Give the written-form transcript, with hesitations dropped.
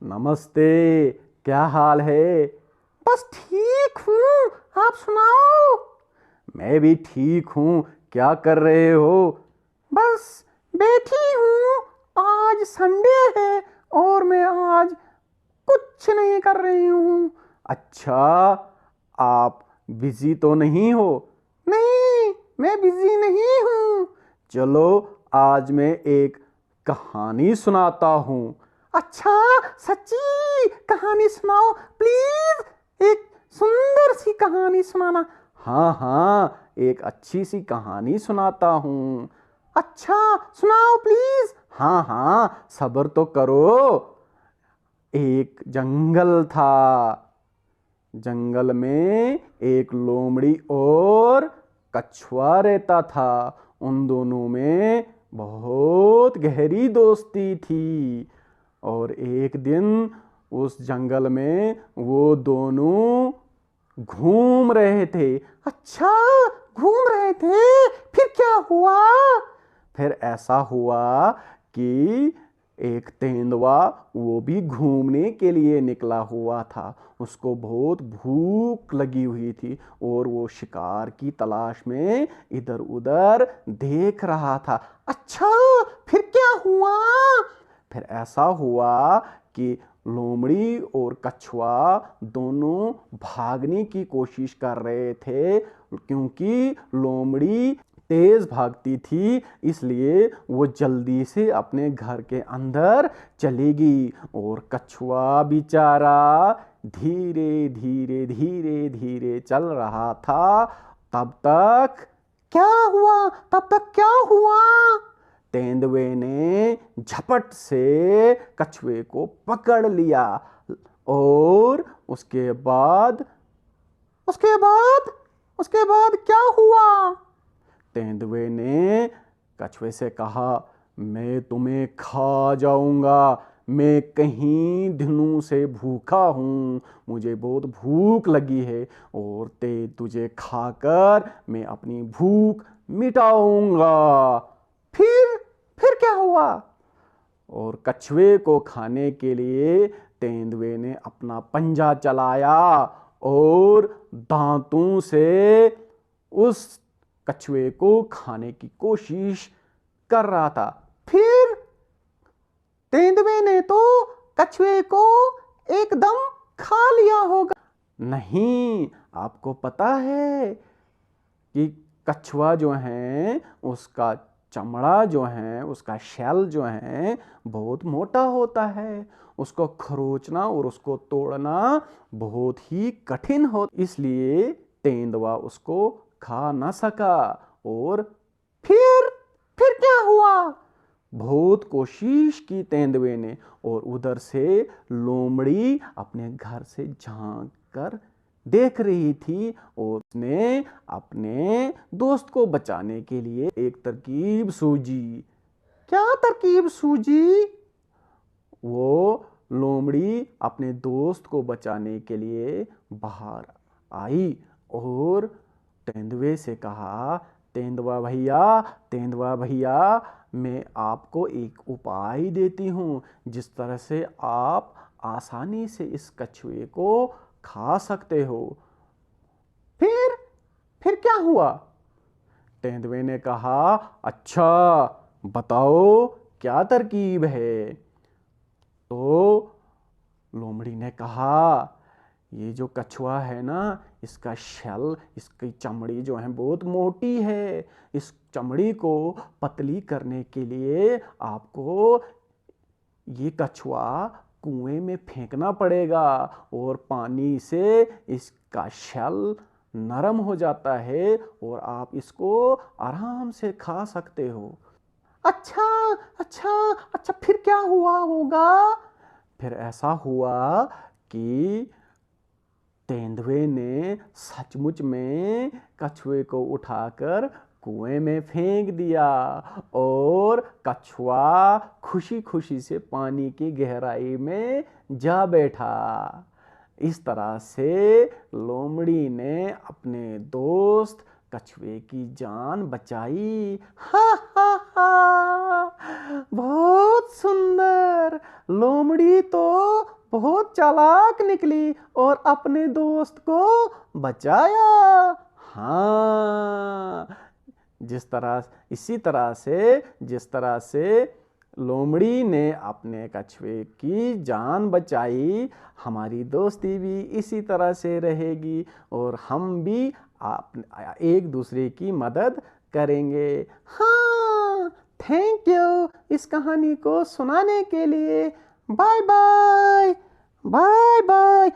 नमस्ते। क्या हाल है? बस ठीक हूँ, आप सुनाओ। मैं भी ठीक हूँ। क्या कर रहे हो? बस बैठी हूँ, आज संडे है और मैं आज कुछ नहीं कर रही हूँ। अच्छा, आप बिजी तो नहीं हो? नहीं, मैं बिजी नहीं हूँ। चलो, आज मैं एक कहानी सुनाता हूँ। अच्छा, सच्ची कहानी सुनाओ प्लीज। एक सुंदर सी कहानी सुनाना। हाँ हाँ, एक अच्छी सी कहानी सुनाता हूँ। अच्छा, सुनाओ प्लीज। हाँ हाँ, सब्र तो करो। एक जंगल था। जंगल में एक लोमड़ी और कछुआ रहता था। उन दोनों में बहुत गहरी दोस्ती थी। और एक दिन उस जंगल में वो दोनों घूम रहे थे। अच्छा, घूम रहे थे, फिर क्या हुआ? फिर ऐसा हुआ कि एक तेंदुआ वो भी घूमने के लिए निकला हुआ था। उसको बहुत भूख लगी हुई थी और वो शिकार की तलाश में इधर उधर देख रहा था। अच्छा, फिर क्या हुआ? फिर ऐसा हुआ कि लोमड़ी और कछुआ दोनों भागने की कोशिश कर रहे थे, क्योंकि लोमड़ी तेज भागती थी, इसलिए वो जल्दी से अपने घर के अंदर चली गई। और कछुआ बेचारा धीरे धीरे धीरे धीरे चल रहा था। तब तक क्या हुआ? तब तक क्या हुआ? तेंदुए ने झपट से कछुए को पकड़ लिया। और उसके बाद उसके बाद क्या हुआ? तेंदुए ने कछुए से कहा, मैं तुम्हें खा जाऊंगा। मैं कहीं दिनों से भूखा हूँ, मुझे बहुत भूख लगी है और तुझे खाकर मैं अपनी भूख मिटाऊंगा। फिर फिर क्या हुआ? और कछुए को खाने के लिए तेंदुए ने अपना पंजा चलाया और दांतों से उस कछुए को खाने की कोशिश कर रहा था। फिर तेंदुए ने तो कछुए को एकदम खा लिया होगा। नहीं, आपको पता है कि कछुआ जो है उसका चमड़ा जो है, उसका शेल जो है बहुत मोटा होता है। उसको खरोचना और उसको तोड़ना बहुत ही कठिन हो, इसलिए तेंदुआ उसको खा ना सका। और फिर फिर क्या हुआ? बहुत कोशिश की तेंदुए ने और उधर से लोमड़ी अपने घर से झांक कर देख रही थी और उसने अपने दोस्त को बचाने के लिए एक तरकीब सूझी। क्या तरकीब सूझी? वो लोमड़ी अपने दोस्त को बचाने के लिए बाहर आई और तेंदुए से कहा, तेंदुआ भैया, मैं आपको एक उपाय देती हूँ जिस तरह से आप आसानी से इस कछुए को खा सकते हो। फिर फिर क्या हुआ? तेंदुए ने कहा, अच्छा बताओ क्या तरकीब है? तो लोमड़ी ने कहा, ये जो कछुआ है ना, इसका शेल, इसकी चमड़ी जो है बहुत मोटी है। इस चमड़ी को पतली करने के लिए आपको ये कछुआ कुएं में फेंकना पड़ेगा और पानी से इसका शेल नरम हो जाता है और आप इसको आराम से खा सकते हो। अच्छा अच्छा अच्छा, फिर क्या हुआ होगा? फिर ऐसा हुआ कि तेंदुए ने सचमुच में कछुए को उठाकर कुएं में फेंक दिया और कछुआ खुशी खुशी से पानी की गहराई में जा बैठा। इस तरह से लोमड़ी ने अपने दोस्त कछुए की जान बचाई। हा हा हा, बहुत सुंदर। लोमड़ी तो बहुत चालाक निकली और अपने दोस्त को बचाया। हाँ, जिस तरह से लोमड़ी ने अपने कछुए की जान बचाई, हमारी दोस्ती भी इसी तरह से रहेगी और हम भी एक दूसरे की मदद करेंगे। हाँ, थैंक यू इस कहानी को सुनाने के लिए। Bye bye bye bye bye.